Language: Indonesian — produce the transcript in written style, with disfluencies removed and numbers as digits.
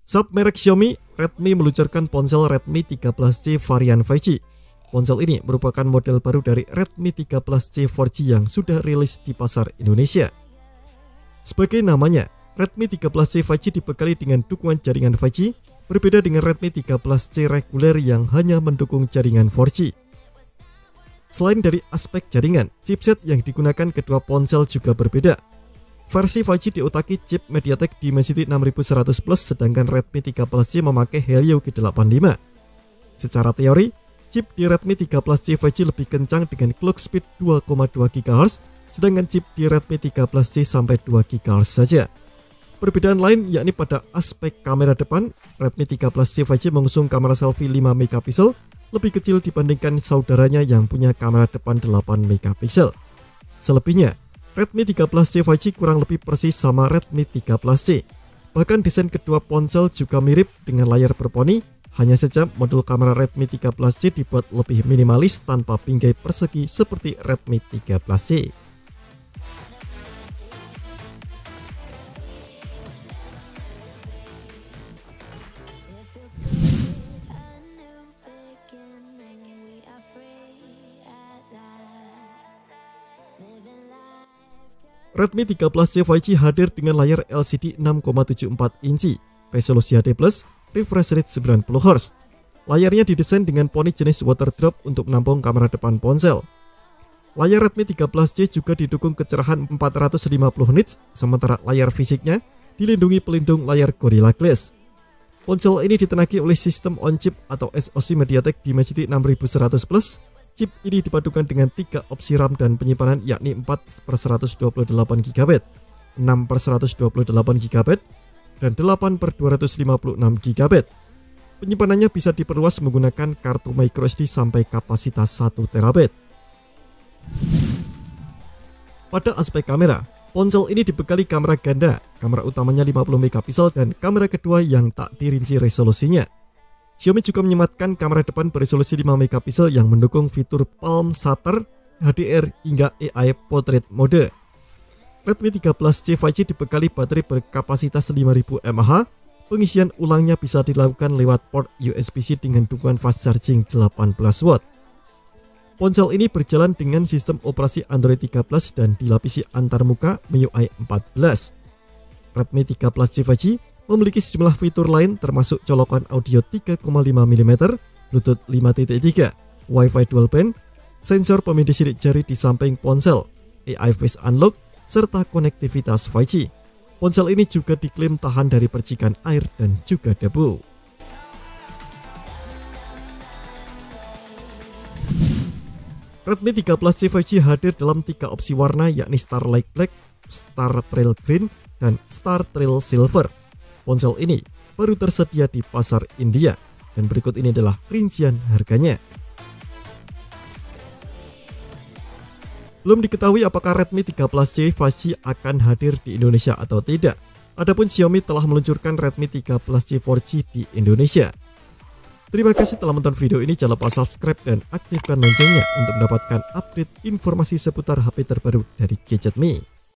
Sub merek Xiaomi, Redmi meluncurkan ponsel Redmi 13C varian 5G. Ponsel ini merupakan model baru dari Redmi 13C 4G yang sudah rilis di pasar Indonesia. Sebagai namanya, Redmi 13C 5G dibekali dengan dukungan jaringan 5G, berbeda dengan Redmi 13C reguler yang hanya mendukung jaringan 4G. Selain dari aspek jaringan, chipset yang digunakan kedua ponsel juga berbeda. Versi 5G diotaki chip MediaTek Dimensity 6100 Plus, sedangkan Redmi 13C memakai Helio G85. Secara teori, chip di Redmi 13C 5G lebih kencang dengan clock speed 2,2 GHz, sedangkan chip di Redmi 13C sampai 2 GHz saja. Perbedaan lain yakni pada aspek kamera depan, Redmi 13C 5G mengusung kamera selfie 5 MP, lebih kecil dibandingkan saudaranya yang punya kamera depan 8 MP. Selebihnya, Redmi 13C 5G kurang lebih persis sama Redmi 13C. Bahkan desain kedua ponsel juga mirip dengan layar berponi, hanya saja modul kamera Redmi 13C dibuat lebih minimalis tanpa bingkai persegi seperti Redmi 13C. Redmi 13C 5G hadir dengan layar LCD 6,74 inci, resolusi HD+, refresh rate 90Hz. Layarnya didesain dengan poni jenis water drop untuk menampung kamera depan ponsel. Layar Redmi 13C juga didukung kecerahan 450 nits, sementara layar fisiknya dilindungi pelindung layar Gorilla Glass. Ponsel ini ditenagi oleh sistem on-chip atau SoC MediaTek Dimensity 6100 Plus. Chip ini dipadukan dengan 3 opsi RAM dan penyimpanan yakni 4/128GB, 6/128GB, dan 8/256GB. Penyimpanannya bisa diperluas menggunakan kartu microSD sampai kapasitas 1TB. Pada aspek kamera, ponsel ini dibekali kamera ganda, kamera utamanya 50MP dan kamera kedua yang tak dirinci resolusinya. Xiaomi juga menyematkan kamera depan beresolusi 5MP yang mendukung fitur palm shutter, HDR, hingga AI portrait mode. Redmi 13C 5G dibekali baterai berkapasitas 5000 mAh, pengisian ulangnya bisa dilakukan lewat port USB-C dengan dukungan fast charging 18W. Ponsel ini berjalan dengan sistem operasi Android 13 dan dilapisi antarmuka MIUI 14. Redmi 13C 5G memiliki sejumlah fitur lain termasuk colokan audio 3,5mm, Bluetooth 5.3, Wi-Fi dual band, sensor pemindai sidik jari di samping ponsel, AI Face Unlock, serta konektivitas 5G. Ponsel ini juga diklaim tahan dari percikan air dan juga debu. Redmi 13C 5G hadir dalam 3 opsi warna yakni Starlight Black, Star Trail Green, dan Star Trail Silver. Ponsel ini baru tersedia di pasar India, dan berikut ini adalah rincian harganya. Belum diketahui apakah Redmi 13C 5G akan hadir di Indonesia atau tidak. Adapun Xiaomi telah meluncurkan Redmi 13C 4G di Indonesia. Terima kasih telah menonton video ini, jangan lupa subscribe dan aktifkan loncengnya untuk mendapatkan update informasi seputar HP terbaru dari Gadget Me.